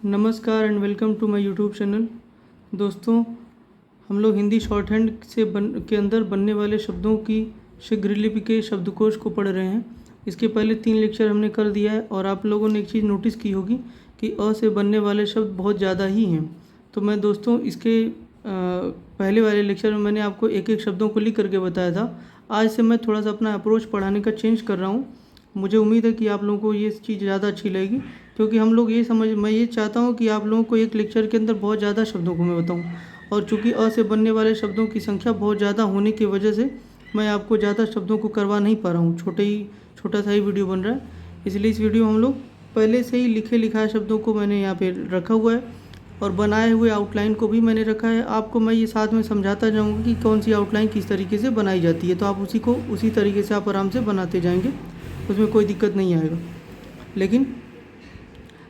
नमस्कार and welcome to my YouTube channel. दोस्तों, हम लोग हिंदी शॉर्ट हैंड के अंदर बनने वाले शब्दों की शीघ्र लिपि के शब्दकोश को पढ़ रहे हैं। इसके पहले 3 लेक्चर हमने कर दिया है और आप लोगों ने एक चीज़ नोटिस की होगी कि अ से बनने वाले शब्द बहुत ज़्यादा ही हैं। तो मैं दोस्तों इसके पहले वाले लेक्चर में मैंने आपको एक एक शब्दों को लिख करके बताया था। आज से मैं थोड़ा सा अपना अप्रोच पढ़ाने का चेंज कर रहा हूँ। मुझे उम्मीद है कि आप लोगों को ये चीज़ ज़्यादा अच्छी लगेगी, क्योंकि मैं ये चाहता हूँ कि आप लोगों को एक लेक्चर के अंदर बहुत ज़्यादा शब्दों को मैं बताऊँ। और चूँकि अ से बनने वाले शब्दों की संख्या बहुत ज़्यादा होने की वजह से मैं आपको ज़्यादा शब्दों को करवा नहीं पा रहा हूँ। छोटा सा ही वीडियो बन रहा है, इसलिए इस वीडियो में हम लोग पहले से ही लिखाए शब्दों को मैंने यहाँ पे रखा हुआ है और बनाए हुए आउटलाइन को भी मैंने रखा है। आपको मैं ये साथ में समझाता जाऊँगा कि कौन सी आउटलाइन किस तरीके से बनाई जाती है, तो आप उसी तरीके से आप आराम से बनाते जाएंगे, उसमें कोई दिक्कत नहीं आएगा। लेकिन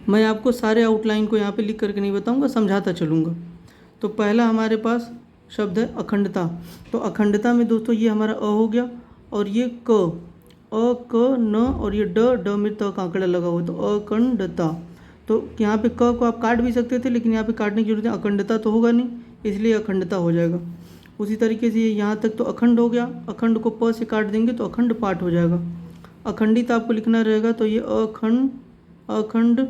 मैं आपको सारे आउटलाइन को यहाँ पे लिख करके नहीं बताऊँगा, समझाता चलूँगा। तो पहला हमारे पास शब्द है अखंडता। तो अखंडता में दोस्तों ये हमारा अ हो गया और ये क, अ क न और ये ड में त का आंकड़ा लगा हुआ है, तो अखंडता। तो यहाँ पे क को आप काट भी सकते थे, लेकिन यहाँ पे काटने की जरूरत है, अखंडता तो होगा नहीं, इसलिए अखंडता हो जाएगा। उसी तरीके से यहाँ तक तो अखंड हो गया। अखंड को प से काट देंगे तो अखंड पाठ हो जाएगा। अखंडित आपको लिखना रहेगा, तो ये अखंड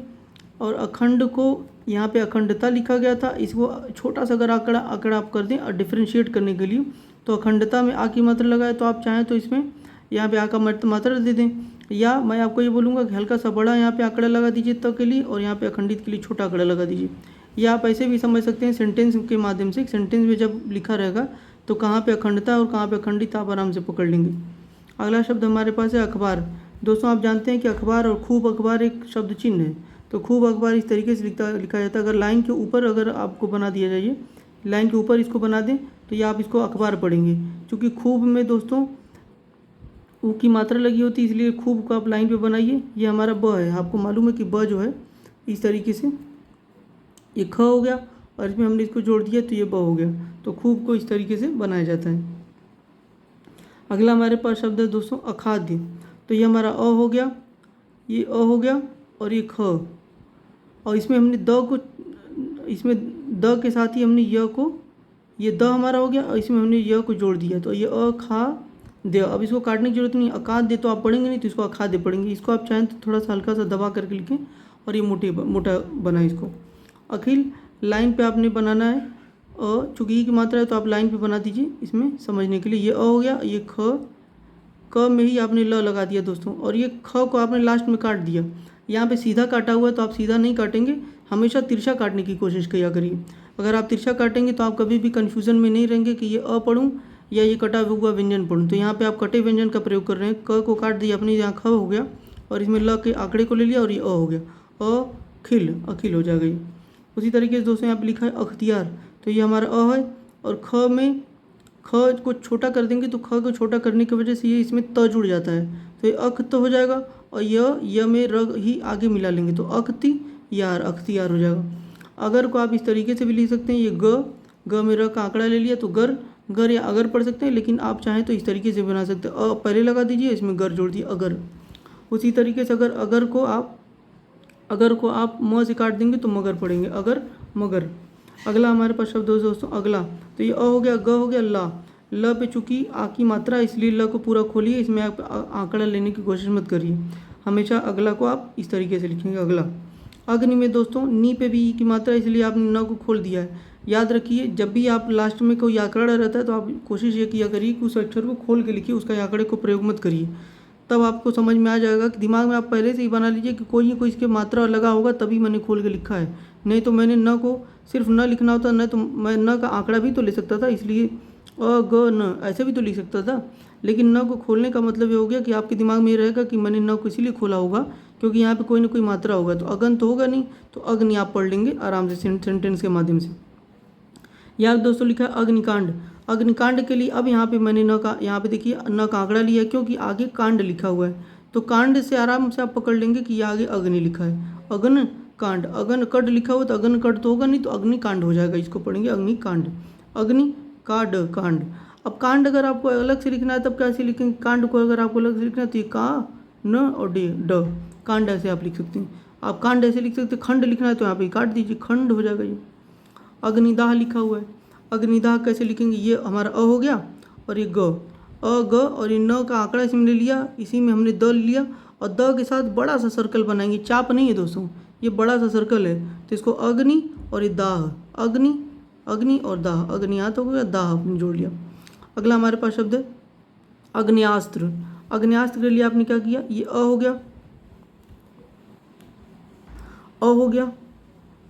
और अखंड को यहाँ पे अखंडता लिखा गया था। इसको छोटा सा अगर आंकड़ा आप कर दें और डिफ्रेंशिएट करने के लिए, तो अखंडता में आ की मात्रा लगाए, तो आप चाहें तो इसमें यहाँ पे आ का मात्रा दे दें, या मैं आपको ये बोलूँगा कि हल्का सा बड़ा यहाँ पे आंकड़ा लगा दीजिए त के लिए, और यहाँ पे अखंडित के लिए छोटा आंकड़ा लगा दीजिए। या आप ऐसे भी समझ सकते हैं सेंटेंस के माध्यम से। सेंटेंस में जब लिखा रहेगा तो कहाँ पे अखंडता और कहाँ पे अखंडित आप आराम से पकड़ लेंगे। अगला शब्द हमारे पास है अखबार। दोस्तों, आप जानते हैं कि अखबार और खूब अखबार एक शब्द चिन्ह है। तो खूब अखबार इस तरीके से लिखा जाता है। अगर लाइन के ऊपर अगर आपको बना दिया जाए, लाइन के ऊपर इसको बना दें, तो ये आप इसको अखबार पढ़ेंगे। क्योंकि खूब में दोस्तों ऊ की मात्रा लगी होती है, इसलिए खूब को आप लाइन पे बनाइए। ये हमारा ब है। आपको मालूम है कि ब जो है इस तरीके से ये ख हो गया और इसमें हमने इसको जोड़ दिया तो ये ब हो गया। तो खूब को इस तरीके से बनाया जाता है। अगला हमारे पास शब्द है दोस्तों अखाद्य। तो ये हमारा अ हो गया, ये अ हो गया और ये ख, और इसमें हमने इसमें द के साथ ही हमने य को, ये द हमारा हो गया और इसमें हमने य को जोड़ दिया, तो ये अ खा दे। अब इसको काटने की जरूरत नहीं, अखाद्य तो आप पढ़ेंगे नहीं, तो इसको अखाद्य पढ़ेंगे। इसको आप चाहें तो थोड़ा सा हल्का सा दबा करके लिखें और ये मोटा बनाए इसको। अखिल लाइन पे आपने बनाना है, और चूँकि ई की मात्रा है तो आप लाइन पे बना दीजिए इसमें समझने के लिए। ये अ हो गया, ये ख, क में ही आपने ल लगा दिया दोस्तों, और ये ख को आपने लास्ट में काट दिया। यहाँ पे सीधा काटा हुआ है तो आप सीधा नहीं काटेंगे, हमेशा तिरछा काटने की कोशिश किया करिए। अगर आप तिरछा काटेंगे तो आप कभी भी कन्फ्यूज़न में नहीं रहेंगे कि ये अ पढ़ूँ या ये कटा हुआ व्यंजन पढ़ूँ। तो यहाँ पे आप कटे व्यंजन का प्रयोग कर रहे हैं। क को काट दिया अपने, यहाँ ख हो गया और इसमें ल के आंकड़े को ले लिया और ये अ हो गया, अखिल हो जाएगा ये। उसी तरीके से दोस्तों यहाँ पे लिखा है अख्तियार। तो ये हमारा अ है और ख में ख को छोटा कर देंगे, तो ख को छोटा करने की वजह से ये इसमें त जुड़ जाता है, तो ये अख तो हो जाएगा, और य में र ही आगे मिला लेंगे तो अख्तियार हो जाएगा। अगर को आप इस तरीके से भी लिख सकते हैं, ये ग में र का आंकड़ा ले लिया तो गर या अगर पढ़ सकते हैं, लेकिन आप चाहें तो इस तरीके से बना सकते हैं। अ पहले लगा दीजिए, इसमें गर जोड़ दिए अगर। उसी तरीके से अगर को आप म से काट देंगे तो मगर पढ़ेंगे, अगर मगर। अगला हमारे पास शब्द दोस्तों अगला। तो ये अ हो गया, ग हो गया, ला। ल पे चूंकि आ की मात्रा, इसलिए ल को पूरा खोलिए, इसमें आप आंकड़ा लेने की कोशिश मत करिए। हमेशा अगला को आप इस तरीके से लिखेंगे, अगला। अग्नि में दोस्तों नी पे भी ई की मात्रा, इसलिए आपने न को खोल दिया है। याद रखिए, जब भी आप लास्ट में कोई आंकड़ा रहता है तो आप कोशिश ये किया करिए कि उस अक्षर को खोल के लिखिए, उसका आंकड़े को प्रयोग मत करिए। तब आपको समझ में आ जाएगा कि दिमाग में आप पहले से ही बना लीजिए कि कोई इसके मात्रा लगा होगा तभी मैंने खोल के लिखा है। नहीं तो मैंने न को सिर्फ न लिखना होता, न तो मैं न का आंकड़ा भी तो ले सकता था, इसलिए अ ग न ऐसे भी तो लिख सकता था। लेकिन न को खोलने का मतलब ये हो गया कि आपके दिमाग में ये रहेगा कि मैंने न को इसीलिए खोला होगा क्योंकि यहाँ पे कोई ना कोई मात्रा होगा, तो अगन तो होगा नहीं, तो अग्नि आप पढ़ लेंगे आराम से सेंटेंस के माध्यम से। यहाँ दोस्तों लिखा है अग्निकांड। अग्निकांड के लिए अब यहाँ पे मैंने न का, यहाँ पे देखिए न का आंकड़ा लिया है क्योंकि आगे कांड लिखा हुआ है, तो कांड से आराम से आप पकड़ लेंगे कि ये आगे अग्नि लिखा है। अग्न कांड, अगन कड लिखा हुआ तो अगन कड तो होगा नहीं, तो अग्निकांड हो जाएगा, इसको पढ़ेंगे अग्निकांड। अग्नि काड कांड। अब कांड अगर आपको अलग से लिखना है तब कैसे लिखेंगे? कांड को अगर आपको अलग से लिखना है तो ये का न और ड कांड ऐसे आप लिख सकते हैं। आप कांड ऐसे लिख सकते, खंड लिखना है तो यहाँ पे काट दीजिए, खंड हो जाएगा ये। अग्निदाह लिखा हुआ है, अग्निदाह कैसे लिखेंगे, ये हमारा अ हो गया और ये ग, अ ग और ये न का आंकड़ा इसमें ले लिया, इसी में हमने द लिया और द के साथ बड़ा सा सर्कल बनाएंगे, चाप नहीं है दोस्तों, ये बड़ा सा सर्कल है, तो इसको अग्नि और ये दाह, अग्नि अग्नि और दाह, अग्नियात हो गया, दाह आपने जोड़ लिया। अगला हमारे पास शब्द है अग्न्यास्त्र। अग्न्यास्त्र के लिए आपने क्या किया, ये अ हो गया, अ हो गया,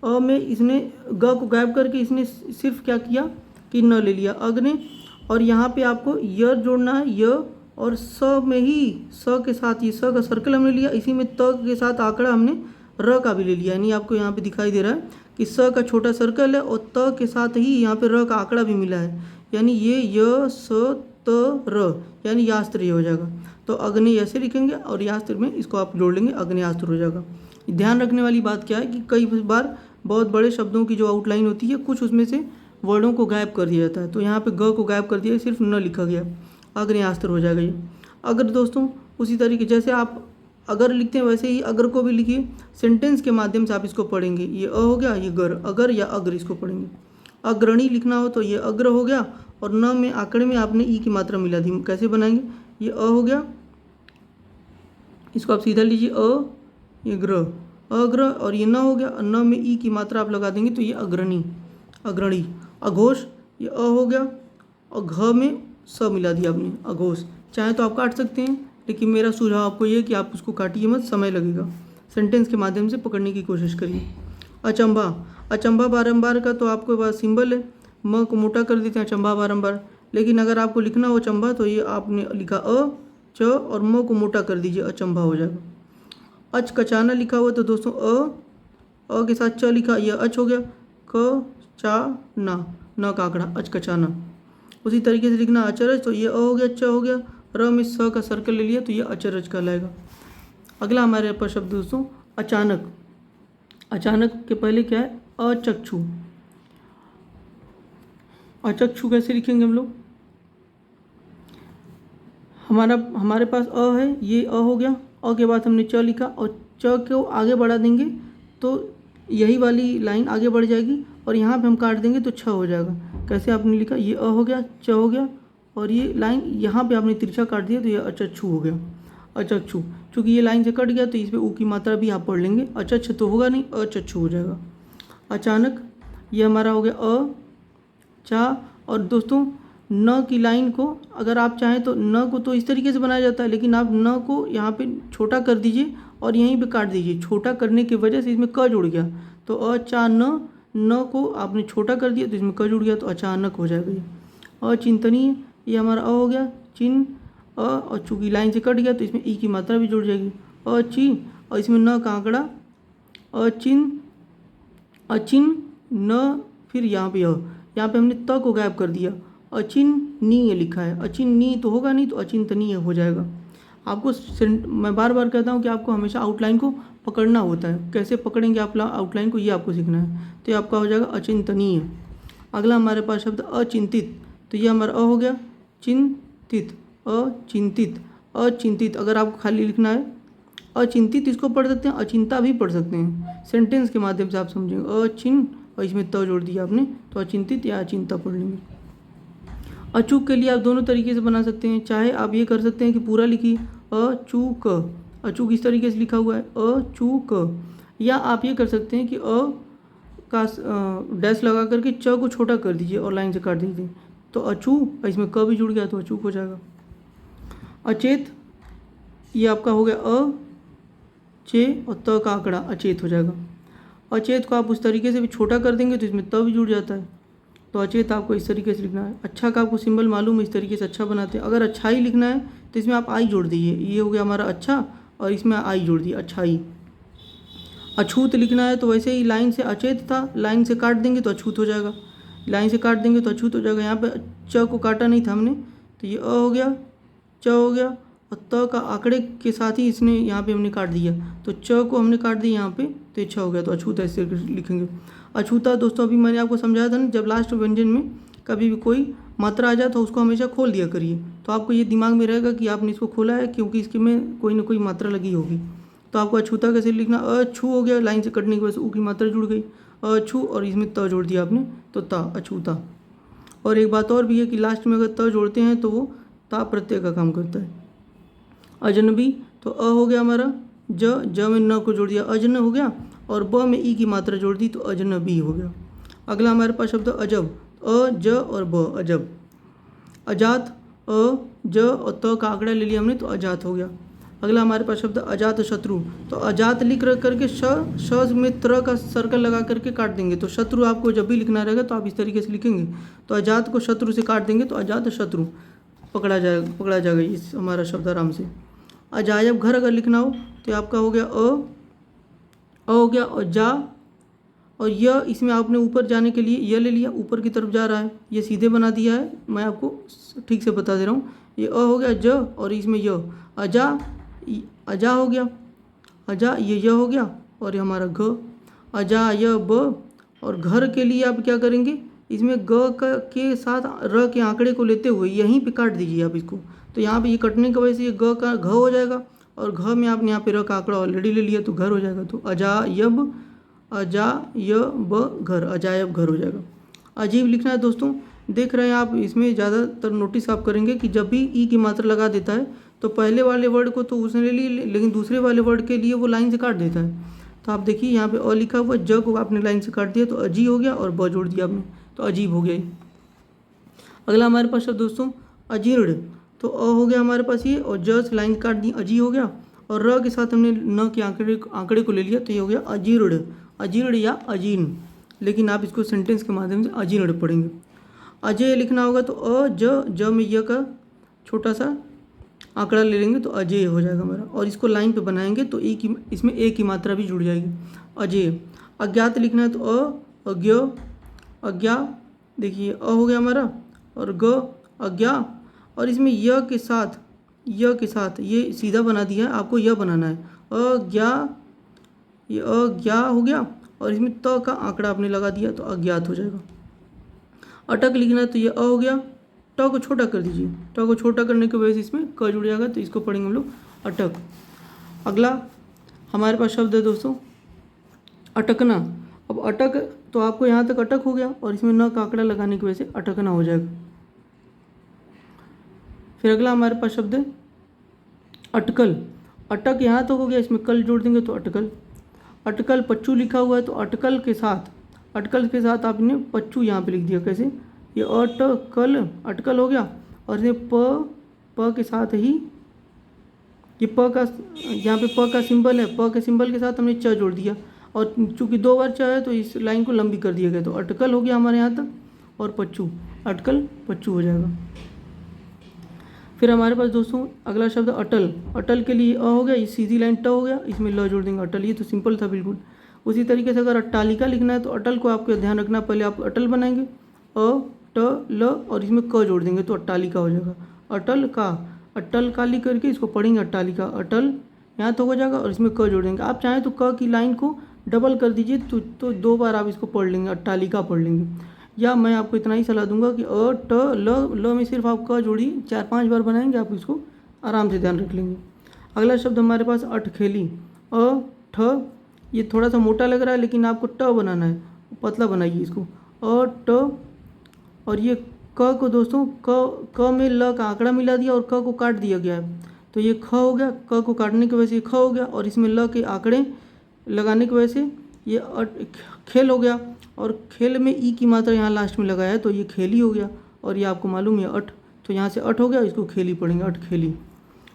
अ में इसने ग को गायब करके इसने सिर्फ क्या किया कि न ले लिया, अग्नि, और यहाँ पे आपको य जोड़ना है, य और स में ही स के साथ ये स का सर्कल हमने लिया, इसी में त के साथ आंकड़ा हमने र का भी ले लिया, यानी आपको यहाँ पे दिखाई दे रहा है कि स का छोटा सर्कल है और त के साथ ही यहाँ पे र का आंकड़ा भी मिला है, यानी ये य स त र, यानी यास्त्र ये हो जाएगा। तो अग्नि ऐसे लिखेंगे और यास्त्र में इसको आप जोड़ लेंगे, अग्न्यास्त्र हो जाएगा। ध्यान रखने वाली बात क्या है कि कई बार बहुत बड़े शब्दों की जो आउटलाइन होती है कुछ उसमें से वर्डों को गायब कर दिया जाता है, तो यहाँ पे ग को गायब कर दिया, सिर्फ न लिखा गया, अग्न्यास्त्र हो जाएगा ये। अगर दोस्तों उसी तरीके जैसे आप अगर लिखते हैं वैसे ही अगर को भी लिखिए, सेंटेंस के माध्यम से आप इसको पढ़ेंगे, ये अ हो गया, ये गर, अगर या अग्र इसको पढ़ेंगे। अग्रणी लिखना हो तो ये अग्र हो गया और न में आंकड़े में आपने ई की मात्रा मिला दी, कैसे बनाएंगे, ये अ हो गया, इसको आप सीधा लीजिए अ, ये ग्र, अग्र, और ये न हो गया, न में ई की मात्रा आप लगा देंगे तो ये अग्रणी, अग्रणी। अघोष, ये अ हो गया और घ में स मिला दिया आपने, अघोष। चाहे तो आप काट सकते हैं, लेकिन मेरा सुझाव आपको ये कि आप उसको काटिए मत, समय लगेगा, सेंटेंस के माध्यम से पकड़ने की कोशिश करिए। अचंभा, अचंभा बारंबार का तो आपके पास सिंबल है, म को मोटा कर देते हैं अचंभा बारंबार, लेकिन अगर आपको लिखना हो अचंभा तो ये आपने लिखा अ च और म को मोटा कर दीजिए, अचंभा हो जाएगा। अचकचाना लिखा हुआ तो दोस्तों अ के साथ च लिखा, यह अच हो गया, क चा ना, न का आंकड़ा, अचकचाना। उसी तरीके से लिखना अचरज तो ये अ हो गया, च हो गया, र में स का सर्कल ले लिया तो ये अचरज कहलाएगा। अगला हमारे पास शब्द दोस्तों अचानक। अचानक के पहले क्या है, अचक्षु। अचक्षु कैसे लिखेंगे हम लोग, हमारे पास अ है, ये अ हो गया, अ के बाद हमने च लिखा और च को आगे बढ़ा देंगे तो यही वाली लाइन आगे बढ़ जाएगी और यहाँ पे हम काट देंगे तो छ हो जाएगा। कैसे आपने लिखा, ये अ हो गया, च हो गया और ये लाइन यहाँ पे आपने तिरछा काट दिया तो ये अचक्षु हो गया, अचक्षु। चूँकि ये लाइन से कट गया तो इस पर ऊ की मात्रा भी आप पढ़ लेंगे, अचक्ष तो होगा नहीं, अचक्षु हो जाएगा। अचानक ये हमारा हो गया अ चा, और दोस्तों न की लाइन को अगर आप चाहें तो न को तो इस तरीके से बनाया जाता है, लेकिन आप न को यहाँ पे छोटा कर दीजिए और यहीं पे काट दीजिए, छोटा करने की वजह से इसमें क जुड़ गया, तो न को आपने छोटा कर दिया तो इसमें क जुड़ गया तो अचानक हो जाएगा ये। अचिंतनीय, ये हमारा अ हो गया, चिन अ, और चूँकि लाइन से कट गया तो इसमें ई की मात्रा भी जुड़ जाएगी, अचि, और इसमें न का आंकड़ा, अचिन, अचिन न, फिर यहाँ पे हमने त को गायब कर दिया, अचिन्नीय लिखा है, अचिन्नी तो होगा नहीं तो अचिंतनीय हो जाएगा। आपको मैं बार बार कहता हूँ कि आपको हमेशा आउटलाइन को पकड़ना होता है, कैसे पकड़ेंगे आप आउटलाइन को ये आपको सीखना है, तो ये आपका हो जाएगा अचिंतनीय। अगला हमारे पास शब्द अचिंतित, तो ये हमारा अ हो गया, चिंतित, अचिंतित, अचिंतित। अगर आपको खाली लिखना है अचिंतित इसको पढ़ सकते हैं, अचिंता भी पढ़ सकते हैं, सेंटेंस के माध्यम से आप समझेंगे, अचिन और इसमें त जोड़ दिया आपने तो अचिंतित या अचिंता पढ़ लेंगे। अचूक के लिए आप दोनों तरीके से बना सकते हैं, चाहे आप ये कर सकते हैं कि पूरा लिखिए अचूक, अचूक इस तरीके से लिखा हुआ है अचूक, या आप ये कर सकते हैं कि का डैश लगा करके च को छोटा कर दीजिए और लाइन से काट दीजिए तो अचू, इसमें क भी जुड़ गया तो अचूक हो जाएगा। अचेत, ये आपका हो गया चे और त का आंकड़ा, अचेत हो जाएगा। अचेत को आप उस तरीके से भी छोटा कर देंगे तो इसमें त भी जुड़ जाता है, तो अचेत आपको इस तरीके से लिखना है। अच्छा का आपको सिंबल मालूम है, इस तरीके से अच्छा बनाते हैं। अगर अच्छाई लिखना है तो इसमें आप आई जोड़ दीजिए, ये हो गया हमारा अच्छा और इसमें आई जोड़ दिए, अच्छाई। अछूत लिखना है तो वैसे ही लाइन से अचेत था, लाइन से काट देंगे तो अछूत हो जाएगा, लाइन से काट देंगे तो अछूत हो जाएगा। यहाँ पे च को काटा नहीं था हमने तो ये अ हो गया, च हो गया और त का आंकड़े के साथ ही इसने यहाँ पे हमने काट दिया तो च को हमने काट दिया यहाँ पे तो ये छ हो गया, तो अछूत ऐसे लिखेंगे। अछूता दोस्तों अभी मैंने आपको समझाया था ना, जब लास्ट व्यंजन में कभी भी कोई मात्रा आ जाए तो उसको हमेशा खोल दिया करिए, तो आपको ये दिमाग में रहेगा कि आपने इसको खोला है क्योंकि इसके में कोई ना कोई मात्रा लगी होगी। तो आपको अछूता कैसे लिखना, अछू हो गया, लाइन से कटने की वजह से ऊ की मात्रा जुड़ गई, अछू, और इसमें त जोड़ दिया आपने तो ता, अछूता। और एक बात और भी है कि लास्ट में अगर त जोड़ते हैं तो वो ता प्रत्यय का काम करता है। अजनबी, तो अ हो गया हमारा, ज में न को जोड़ दिया, अजन हो गया, और ब में ई की मात्रा जोड़ दी तो अजनबी हो गया। अगला हमारे पास शब्द अजब, अ ज और ब, अजब। अजात, अ ज और त का आंकड़ा ले लिया हमने तो अजात हो गया। अगला हमारे पास शब्द अजात शत्रु, तो अजात लिख रख करके श में त्र का सर्कल लगा करके काट देंगे, तो शत्रु आपको जब भी लिखना रहेगा तो आप इस तरीके से लिखेंगे, तो अजात को शत्रु से काट देंगे तो अजात शत्रु पकड़ा जाएगा इस हमारा शब्द आराम से। अजायब घर अगर लिखना हो तो आपका हो गया अ हो गया, और जा, और यह इसमें आपने ऊपर जाने के लिए यह ले लिया, ऊपर की तरफ जा रहा है, ये सीधे बना दिया है, मैं आपको ठीक से बता दे रहा हूँ। ये अ हो गया ज, और इसमें य, अजा, अजा हो गया, अजा, ये य हो गया, और ये हमारा घ, अजा य ब। और घर के लिए आप क्या करेंगे, इसमें के साथ र के आंकड़े को लेते हुए यहीं पे काट दीजिए आप इसको, तो यहाँ पे ये कटने की वजह से ये ग का घ हो जाएगा, और घ में आपने यहाँ पे र का आंकड़ा ऑलरेडी ले लिया तो घर हो जाएगा, तो अजायब, अजायब घर, अजायब घर हो जाएगा। अजीब लिखना है दोस्तों, देख रहे हैं आप, इसमें ज़्यादातर नोटिस आप करेंगे कि जब भी ई की मात्रा लगा देता है तो पहले वाले वर्ड को तो उसने ले ली, लेकिन दूसरे वाले वर्ड के लिए वो लाइन से काट देता है। तो आप देखिए यहाँ पे अ लिखा हुआ, ज को आपने लाइन से काट दिया तो अजी हो गया, और ब जोड़ दिया आपने तो अजीब हो गया। अगला हमारे पास शब्द दोस्तों अजीर्ण, तो अ हो गया हमारे पास ये, और ज से लाइन काट दी, अजी हो गया, और र के साथ हमने न के आंकड़े को ले लिया तो ये हो गया अजीर्ण, अजीर्ण या अजीर्ण, लेकिन आप इसको सेंटेंस के माध्यम से अजीर्ण पढ़ेंगे। अजय लिखना होगा तो ज में य का छोटा सा आंकड़ा ले लेंगे तो अजय हो जाएगा हमारा, और इसको लाइन पे बनाएंगे तो ए की, इसमें ए की मात्रा भी जुड़ जाएगी, अजय। अज्ञात लिखना है तो अज्ञ, अज्ञा, देखिए अ हो गया हमारा, और ग अज्ञा, और इसमें य के साथ ये सीधा बना दिया है, आपको यह बनाना है, अज्ञा, ये अज्ञा हो गया, और इसमें त का आंकड़ा आपने लगा दिया तो अज्ञात हो जाएगा। अटक लिखना है तो ये अ हो गया, ट को छोटा कर दीजिए, ट को छोटा करने की वजह से इसमें क जुड़ जाएगा, तो इसको पढ़ेंगे हम लोग अटक। अगला हमारे पास शब्द है दोस्तों अटकना। अब अटक, तो आपको यहाँ तक अटक हो गया, और इसमें न का आंकड़ा लगाने की वजह से अटकना हो जाएगा। फिर अगला हमारे पास शब्द है अटकल, अटक यहाँ तक हो गया, इसमें कल जोड़ देंगे तो अटकल। अटकल पच्चू लिखा हुआ है तो अटकल के साथ आपने पच्चू यहाँ पे लिख दिया, कैसे, ये अटकल, अटकल हो गया, और ये प के साथ ही ये प का, यहाँ पे प का सिंबल है, प के सिंबल के साथ हमने च जोड़ दिया, और चूंकि दो बार च है तो इस लाइन को लंबी कर दिया गया, तो अटकल हो गया हमारे यहाँ तक, और पच्चू, अटकल पच्चू हो जाएगा। फिर हमारे पास दोस्तों अगला शब्द अटल, अटल के लिए अ हो गया, ये सीधी लाइन ट हो गया, इसमें ल जोड़ देंगे अटल, ये तो सिंपल था बिल्कुल। उसी तरीके से अगर अट्टालिका लिखना है तो अटल को आपको ध्यान रखना, पहले आप अटल बनाएंगे अ ट ल, और इसमें क जोड़ देंगे तो अट्टालिका हो जाएगा। अटल का, अटल का लिख करके इसको पढ़ेंगे अट्टालिका, अटल यहाँ तो हो जाएगा, और इसमें क जोड़ देंगे। आप चाहें तो क की लाइन को डबल कर दीजिए तो दो बार आप इसको पढ़ लेंगे, अट्टालिका पढ़ लेंगे। या मैं आपको इतना ही सलाह दूंगा कि अ ट ल में सिर्फ आप क जोड़ी 4-5 बार बनाएंगे, आप इसको आराम से ध्यान रख लेंगे। अगला शब्द हमारे पास अटखेली, अ ठ, ये थोड़ा सा मोटा लग रहा है लेकिन आपको ट बनाना है, पतला बनाइए इसको, अ ट, और ये क को दोस्तों क में ल का आंकड़ा मिला दिया और क को काट दिया गया है, तो ये ख हो गया, क को काटने की वजह से ये ख हो गया, और इसमें ल के आंकड़े लगाने की वजह से ये खेल हो गया, और खेल में ई की मात्रा यहाँ लास्ट में लगाया है तो ये खेली हो गया, और ये आपको मालूम है अट, तो यहाँ से अट हो गया, इसको खेली पढ़ेंगे, अट खेली।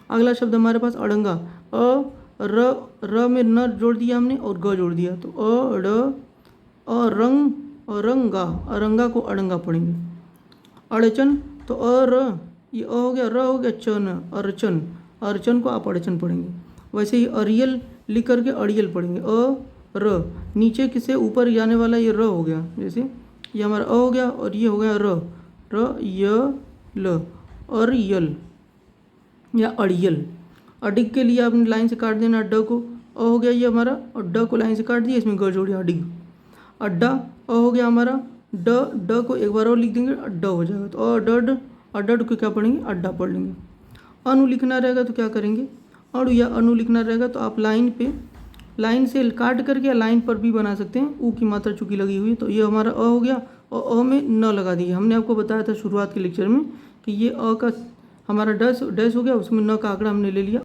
अगला शब्द हमारे पास अड़ंगा, र में न जोड़ दिया हमने और ग जोड़ दिया, तो अरंगा, अरंगा को अड़ंगा पढ़ेंगे। अड़चन, तो ये अ हो गया, र हो गया, चन, अर्चन, अर्चन को आप अड़चन पढ़ेंगे। वैसे ही अरियल लिख करके अड़ियल पढ़ेंगे, र, नीचे से ऊपर जाने वाला ये र हो गया, जैसे ये हमारा अ हो गया, और ये हो गया र ल, अरियल या अड़ियल। अडिग के लिए आपने लाइन से काट देना ड को, अ हो गया ये हमारा, और ड को लाइन से काट दिया, इसमें ग जोड़िए अडिग। अड्डा, अ हो गया हमारा, ड को एक बार और लिख देंगे, अड्डा हो जाएगा, तो अडड, अडड को क्या पढ़ेंगे, अड्डा पढ़ लेंगे। अनु लिखना रहेगा तो क्या करेंगे, अणु या अणु लिखना रहेगा तो आप लाइन से काट करके या लाइन पर भी बना सकते हैं। ऊ की मात्रा चूँकि लगी हुई है तो ये हमारा अ हो गया और अ में न लगा दिए। हमने आपको बताया था शुरुआत के लेक्चर में कि ये अ का हमारा डैश हो गया, उसमें न का आंकड़ा हमने ले लिया।